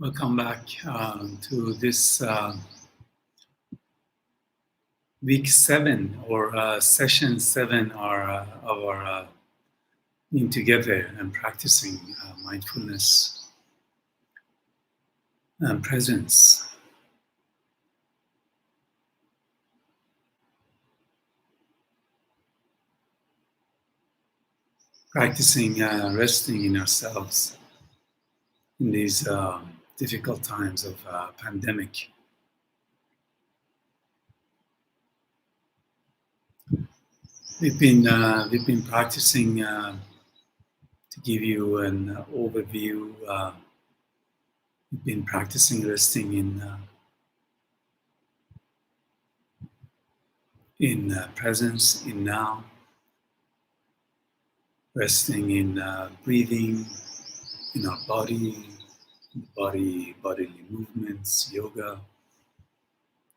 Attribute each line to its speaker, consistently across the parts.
Speaker 1: Welcome back to this week 7 or session 7 of our being together and practicing mindfulness and presence. Practicing resting in ourselves in these difficult times of pandemic. We've been practicing to give you an overview. We've been practicing resting in presence, in now, resting in breathing, in our bodily movements, yoga,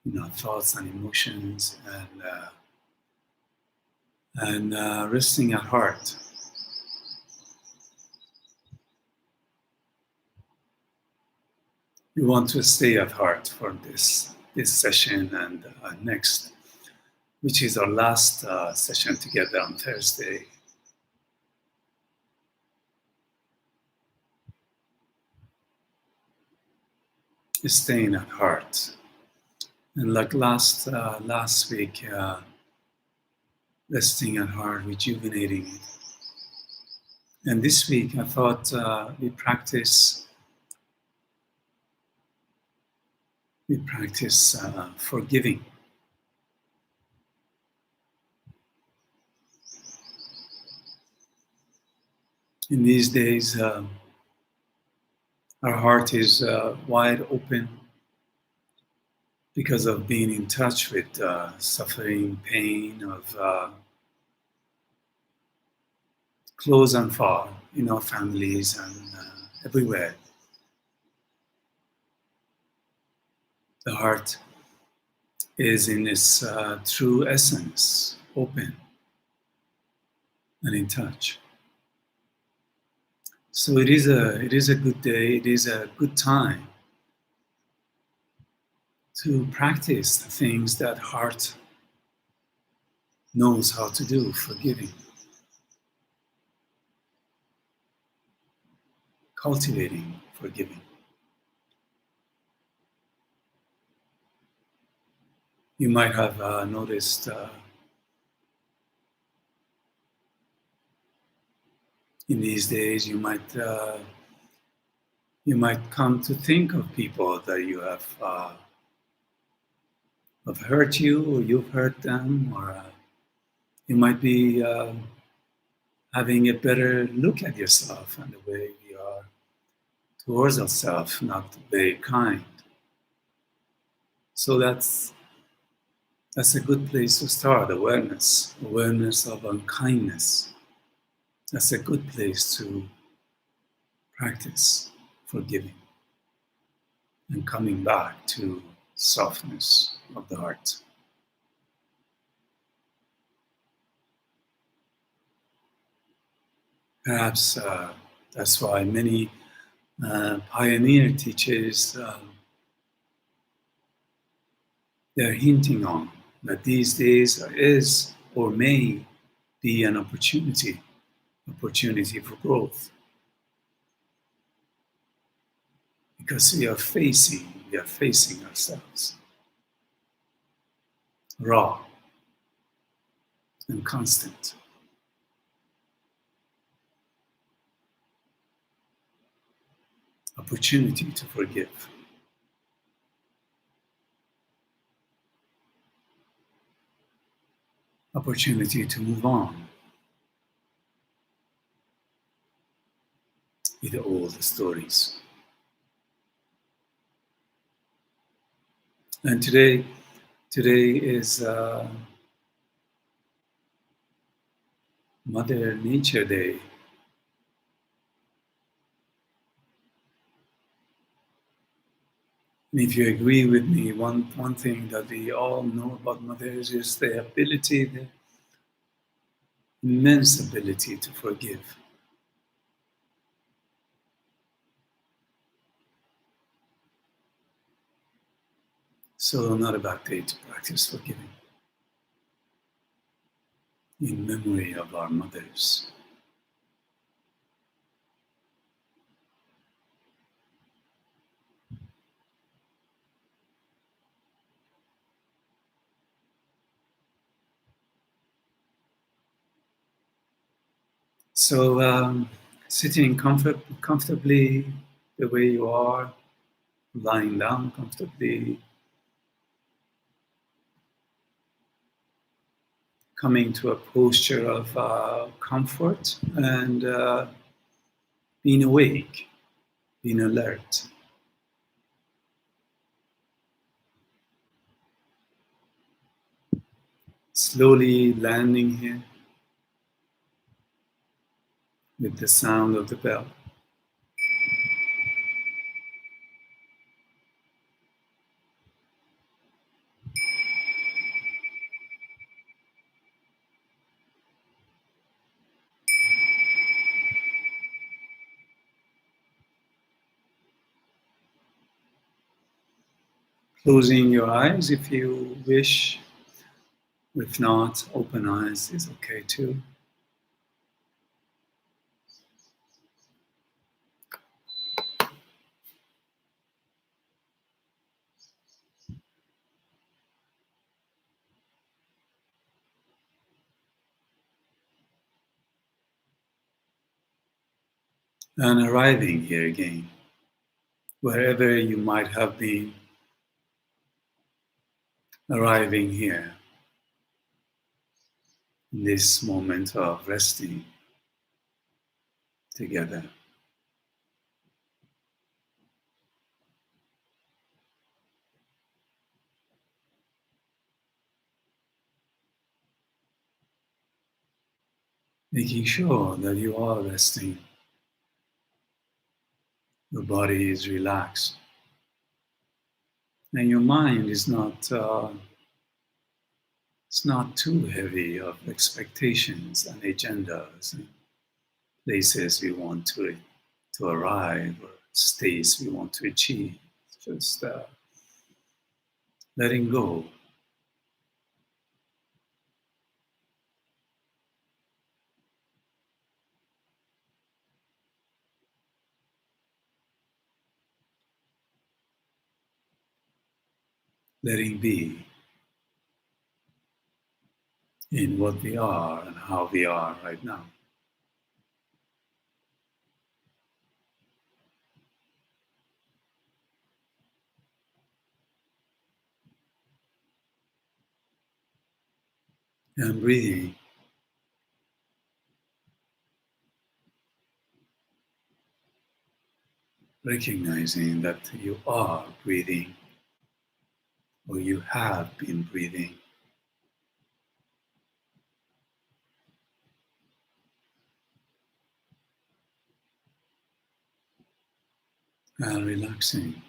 Speaker 1: in our thoughts and emotions, and resting at heart. We want to stay at heart for this session and next, which is our last session together on Thursday. Is staying at heart, and like last week, resting at heart, rejuvenating it. And this week, I thought we practice forgiving. In these days, our heart is wide open because of being in touch with suffering, pain of close and far in our families and everywhere. The heart is in its true essence, open and in touch. So it is a good day, it is a good time to practice the things that heart knows how to do, forgiving, cultivating, forgiving. You might have noticed in these days, you might come to think of people that you have hurt you, or you've hurt them, or you might be having a better look at yourself and the way we are towards ourselves, not very kind. So that's a good place to start. Awareness of unkindness. That's a good place to practice forgiving and coming back to softness of the heart. Perhaps that's why many pioneer teachers they're hinting on that these days is or may be an opportunity for growth, because we are facing ourselves raw and constant. Opportunity to forgive. Opportunity to move on with all the stories. And today is Mother Nature Day. And if you agree with me, one thing that we all know about mothers is the immense ability to forgive. So not a bad day to practice forgiving in memory of our mothers. So sitting comfortably the way you are, lying down comfortably, coming to a posture of comfort and being awake, being alert. Slowly landing here with the sound of the bell. Closing your eyes if you wish. If not, open eyes is okay too. And arriving here again, wherever you might have been, arriving here in this moment of resting together. Making sure that you are resting, your body is relaxed, and your mind is it's not too heavy of expectations and agendas and places we want to arrive or states we want to achieve. Just letting go. Letting be in what we are and how we are right now. And breathing, recognizing that you are breathing or you have been breathing, and relaxing.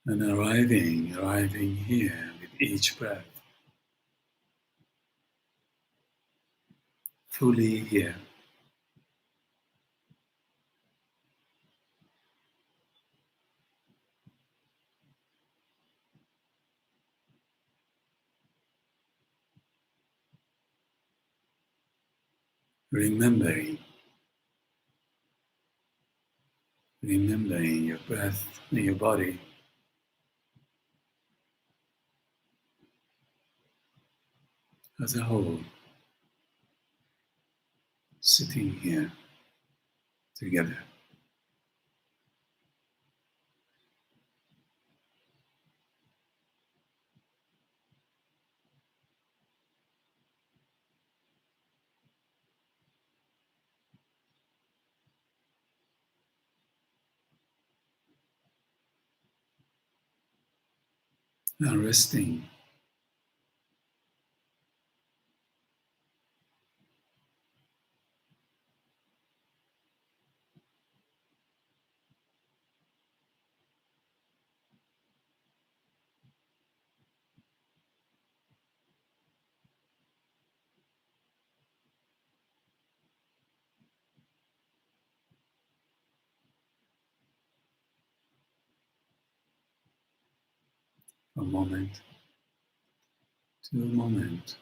Speaker 1: And arriving here with each breath, fully here. Remembering, remembering your breath and your body as a whole, sitting here together. And resting, from moment to moment,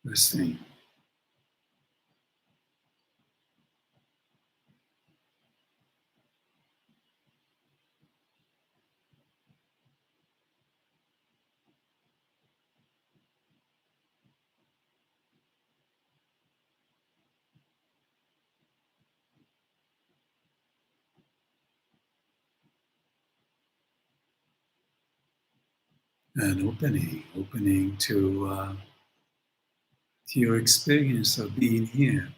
Speaker 1: resting, and opening to your experience of being here.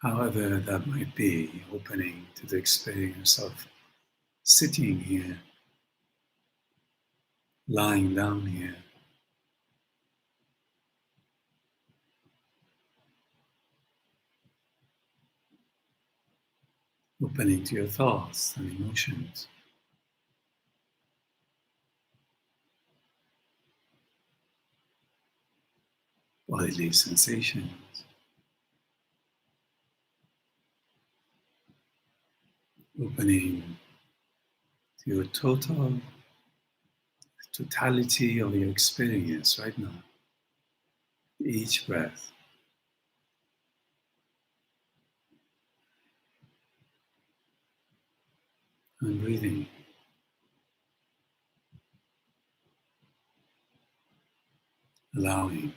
Speaker 1: However that might be, opening to the experience of sitting here, lying down here, opening to your thoughts and emotions, bodily sensations, opening to your totality of your experience right now, each breath, and breathing, allowing,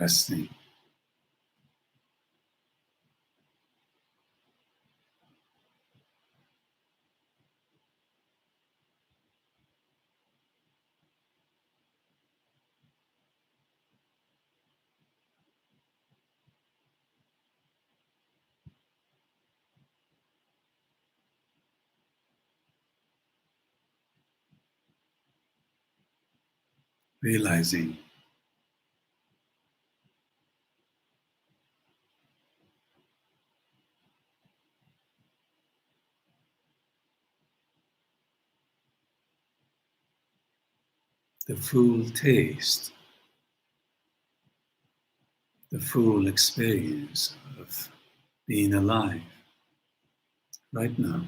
Speaker 1: resting, realizing the full taste, the full experience of being alive right now.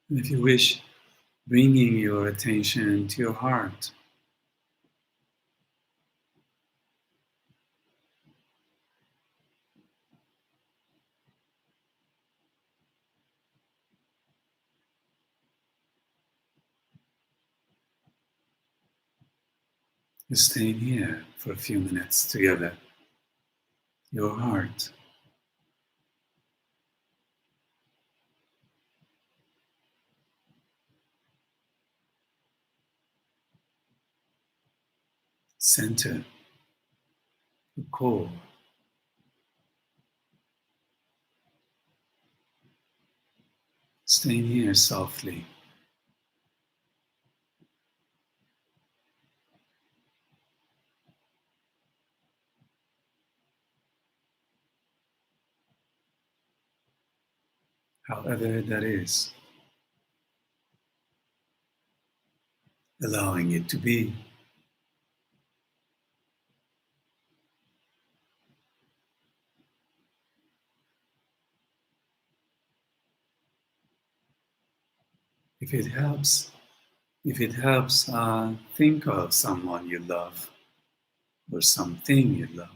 Speaker 1: And if you wish, bringing your attention to your heart, staying here for a few minutes together. Your heart, center, the core, staying here softly, however that is, allowing it to be. If it helps, think of someone you love or something you love,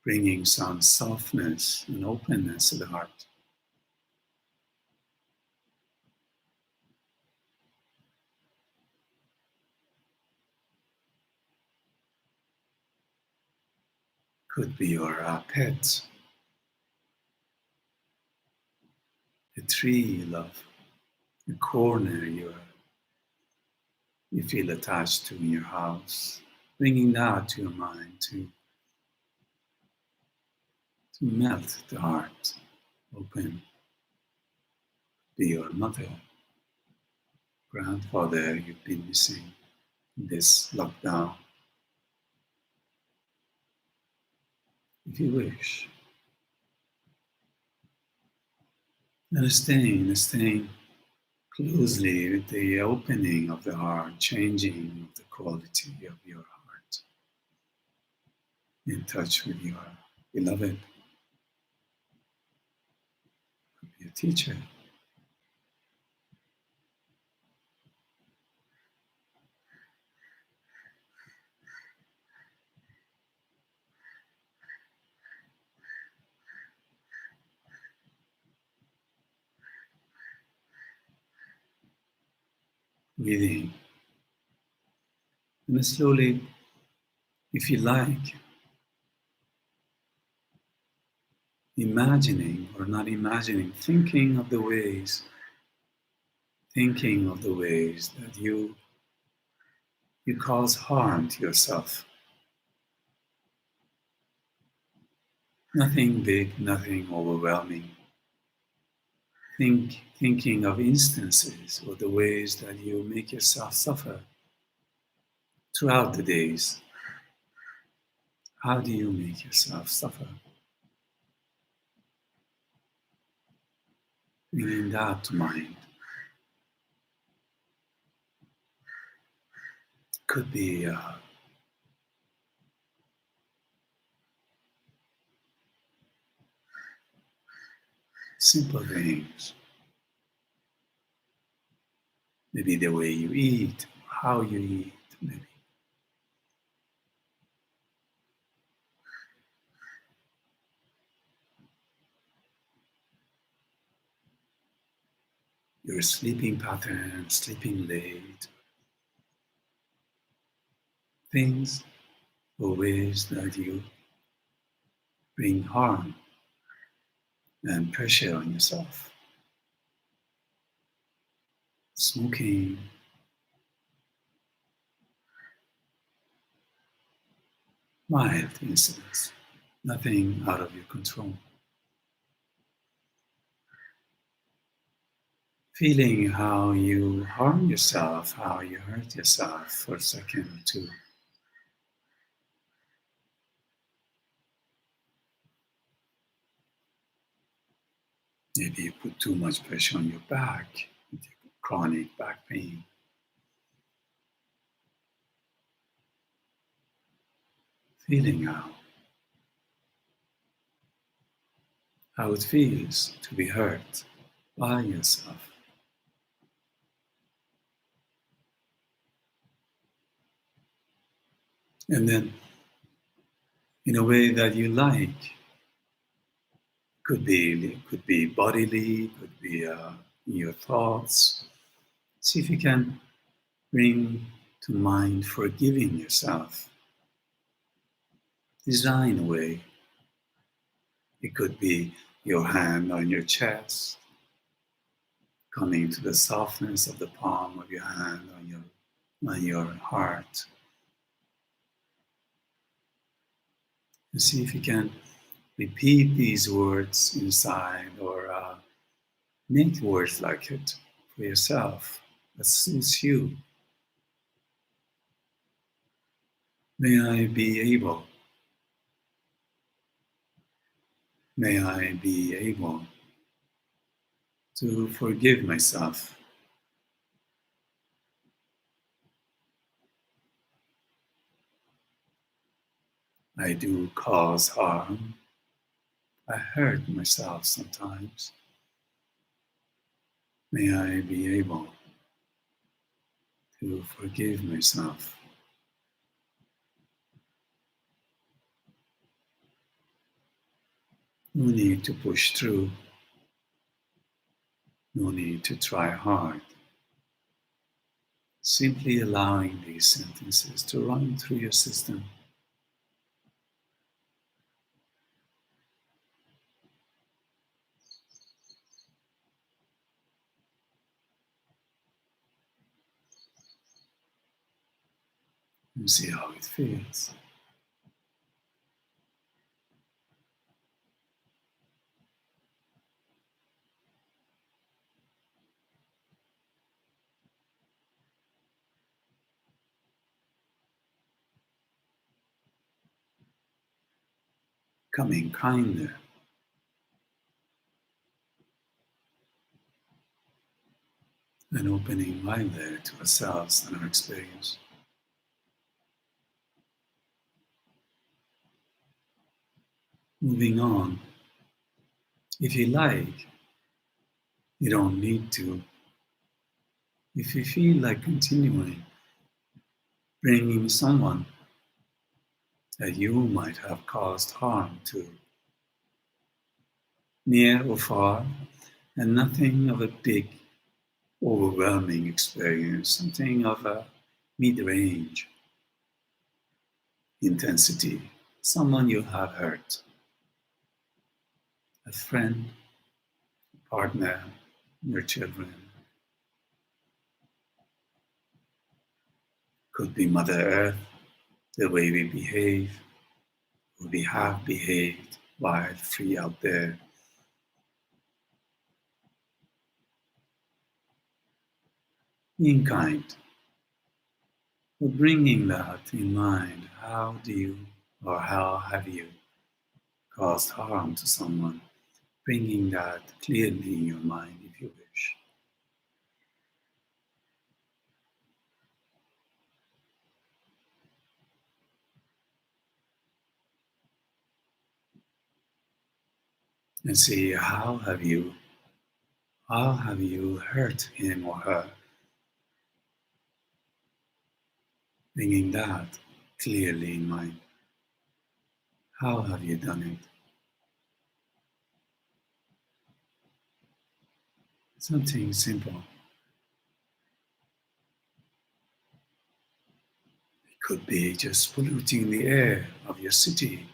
Speaker 1: bringing some softness and openness to the heart. Could be your pet, a tree you love, a corner you feel attached to in your house, bringing that to your mind to melt the heart open. Be your mother, grandfather you've been missing in this lockdown, if you wish. And staying closely with the opening of the heart, changing of the quality of your heart, in touch with your beloved, your teacher, breathing. And slowly, if you like, imagining or not imagining, thinking of the ways that you cause harm to yourself. Nothing big, nothing overwhelming. Thinking of instances or the ways that you make yourself suffer throughout the days. How do you make yourself suffer? Bringing that to mind. Could be simple things. Maybe the way you eat, how you eat, maybe your sleeping pattern, sleeping late, things or ways that you bring harm and pressure on yourself. Smoking, mild incidents, nothing out of your control. Feeling how you harm yourself, how you hurt yourself for a second or two. Maybe you put too much pressure on your back, with chronic back pain. Feeling how it feels to be hurt by yourself. And then, in a way that you like, could be bodily, could be your thoughts. See if you can bring to mind forgiving yourself. Design a way. It could be your hand on your chest, coming to the softness of the palm of your hand on your heart. And see if you can repeat these words inside or make words like it for yourself that suits you. May I be able to forgive myself. I do cause harm. I hurt myself sometimes. May I be able to forgive myself. No need to push through. No need to try hard. Simply allowing these sentences to run through your system. And see how it feels. Coming kinder and opening wider to ourselves and our experience. Moving on, if you like, you don't need to. If you feel like continuing, bringing someone that you might have caused harm to, near or far, and nothing of a big overwhelming experience, something of a mid-range intensity, someone you have hurt, a friend, a partner, your children, could be Mother Earth, the way we behave, or we have behaved while free out there. Being kind, but bringing that in mind, how do you or how have you caused harm to someone? Bringing that clearly in your mind if you wish. And see how have you hurt him or her? Bringing that clearly in mind. How have you done it? Something simple. It could be just polluting the air of your city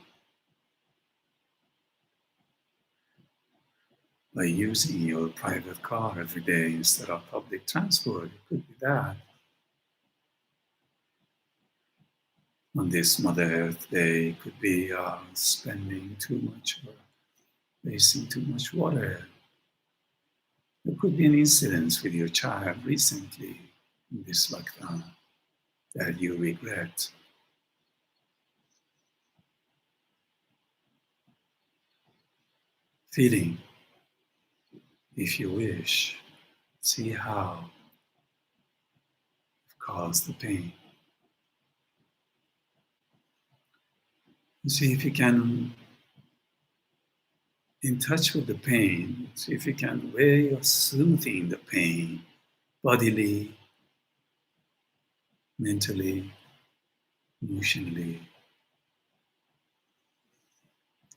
Speaker 1: by using your private car every day instead of public transport. It could be that. On this Mother Earth Day, it could be spending too much or wasting too much water. There could be an incident with your child recently in this lockdown that you regret. Feeling, if you wish, see how it caused the pain. See if you can, in touch with the pain, see if you can way of soothing the pain bodily, mentally, emotionally.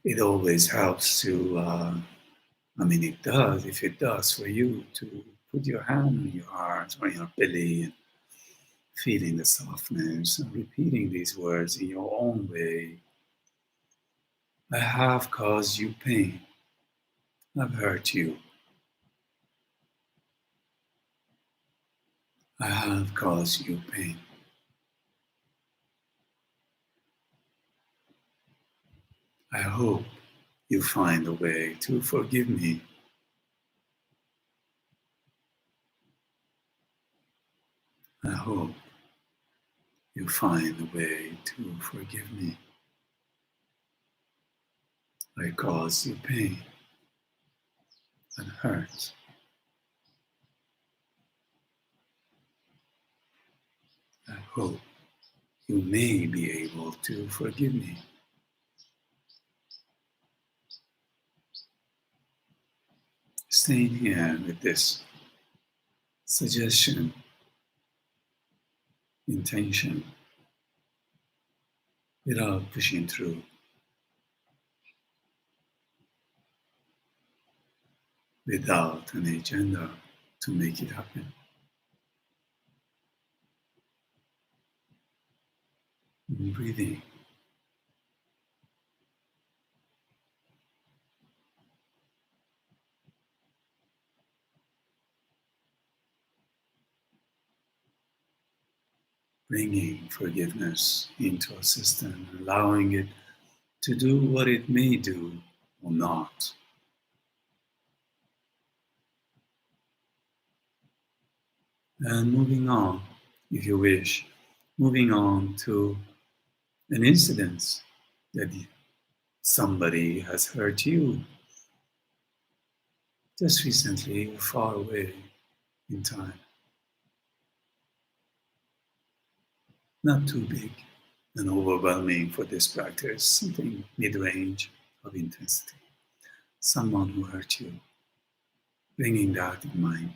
Speaker 1: It always helps to, it does, if it does for you, to put your hand on your heart or your belly and feeling the softness and repeating these words in your own way. I have caused you pain. I've hurt you. I have caused you pain. I hope you find a way to forgive me. I hope you find a way to forgive me. I caused you pain and hurt. I hope you may be able to forgive me. Staying here with this suggestion, intention, without pushing through, without an agenda to make it happen. Breathing, bringing forgiveness into a system, allowing it to do what it may do or not. And moving on, if you wish, moving on to an incident that somebody has hurt you just recently or far away in time. Not too big and overwhelming for this practice, something mid-range of intensity. Someone who hurt you, bringing that in mind.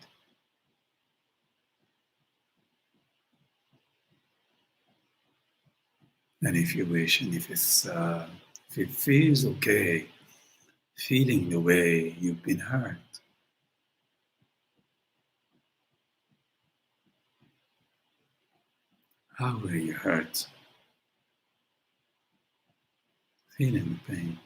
Speaker 1: And if you wish, and if it feels okay, feeling the way you've been hurt, How were you hurt? Feeling the pain.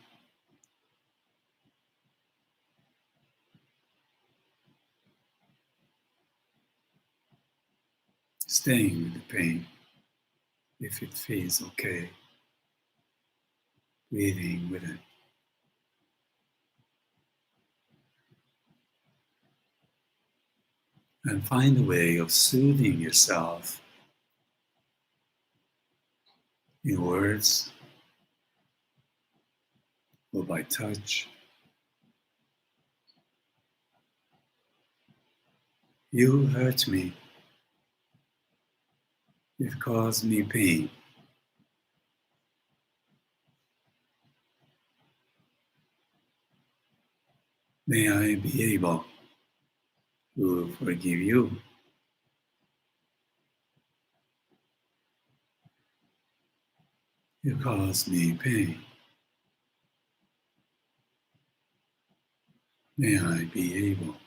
Speaker 1: Staying with the pain if it feels okay. Breathing with it. And find a way of soothing yourself in words or by touch. You hurt me. You've caused me pain. May I be able to forgive you. You caused me pain. May I be able to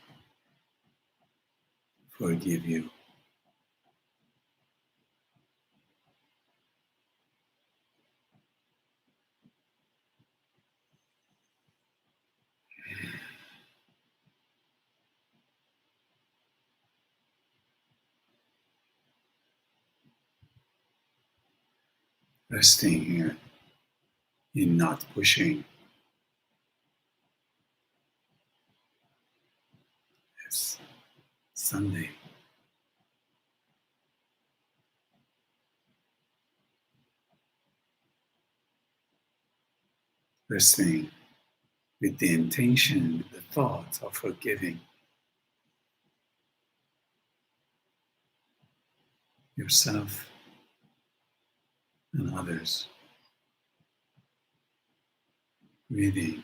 Speaker 1: forgive you. Resting here in not pushing. It's Sunday. Resting with the intention, with the thought of forgiving yourself and others. Breathing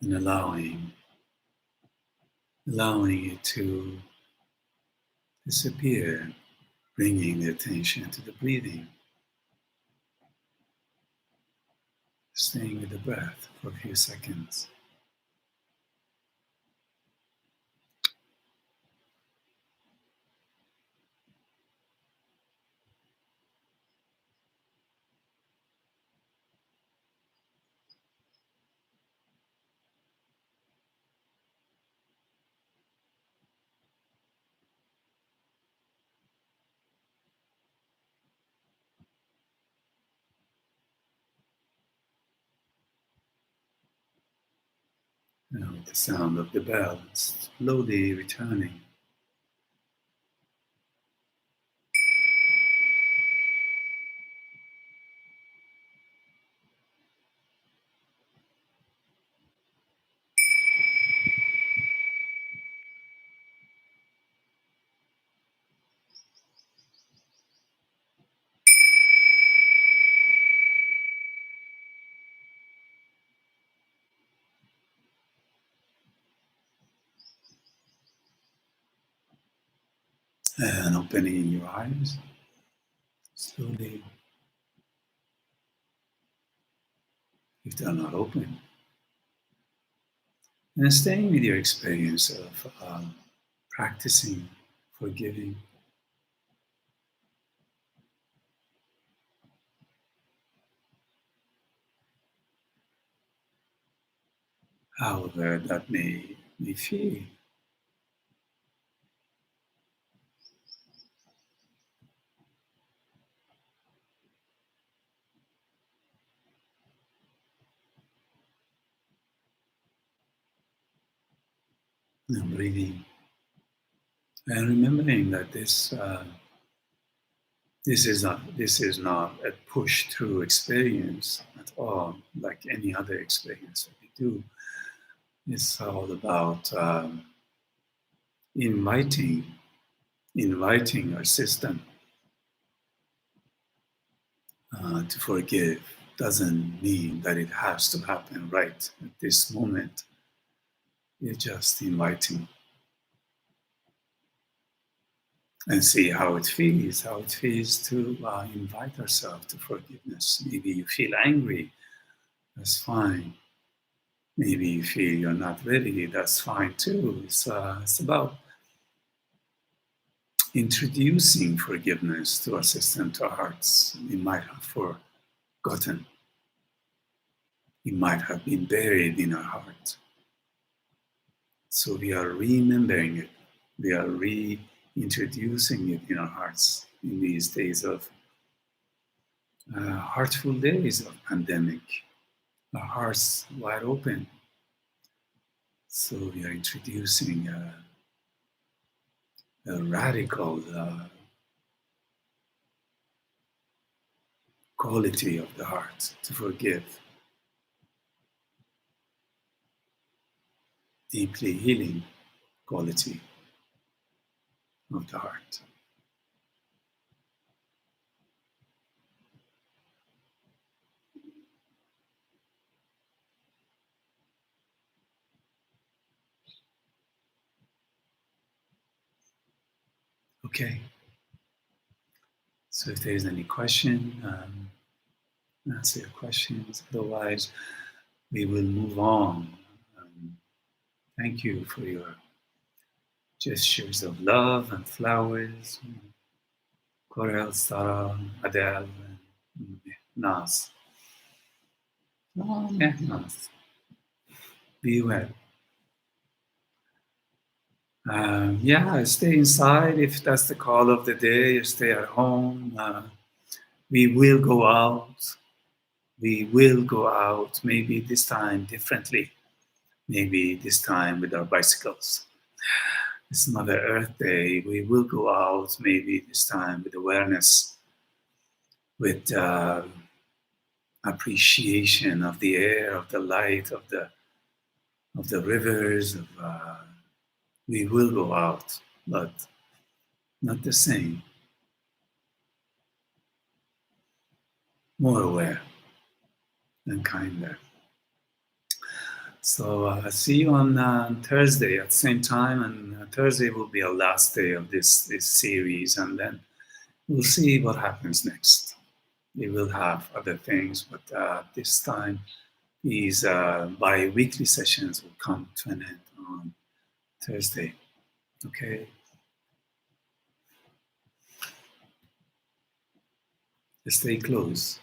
Speaker 1: and allowing it to disappear, bringing the attention to the breathing, staying with the breath for a few seconds. Now with the sound of the bell slowly returning. And opening your eyes slowly if they're not open. And staying with your experience of practicing forgiving. However that may feel. And breathing. And remembering that this is not a push through experience at all, like any other experience that we do. It's all about inviting our system to forgive. Doesn't mean that it has to happen right at this moment. You're just inviting and see how it feels to invite ourselves to forgiveness. Maybe you feel angry, that's fine. Maybe you feel you're not ready, that's fine too. It's about introducing forgiveness to our system, to our hearts. We might have forgotten, it might have been buried in our heart. So we are remembering it, we are reintroducing it in our hearts in these days of heartful days of pandemic. Our hearts wide open. So we are introducing a radical quality of the heart to forgive, deeply healing quality of the heart. Okay, so if there is any question, answer your questions. Otherwise, we will move on. Um, Thank you for your gestures of love and flowers. Corel, Sarah, Adele, and Nas. Oh, yeah, Nas. Be well. Yeah, stay inside if that's the call of the day. Stay at home. We will go out. We will go out. Maybe this time differently. Maybe this time with our bicycles. It's Mother Earth Day. We will go out. Maybe this time with awareness, with appreciation of the air, of the light, of the rivers. We will go out, but not the same. More aware and kinder. So see you on Thursday at the same time, and Thursday will be our last day of this series, and then we'll see what happens next. We will have other things, but this time these bi-weekly sessions will come to an end on Thursday. Okay, stay close.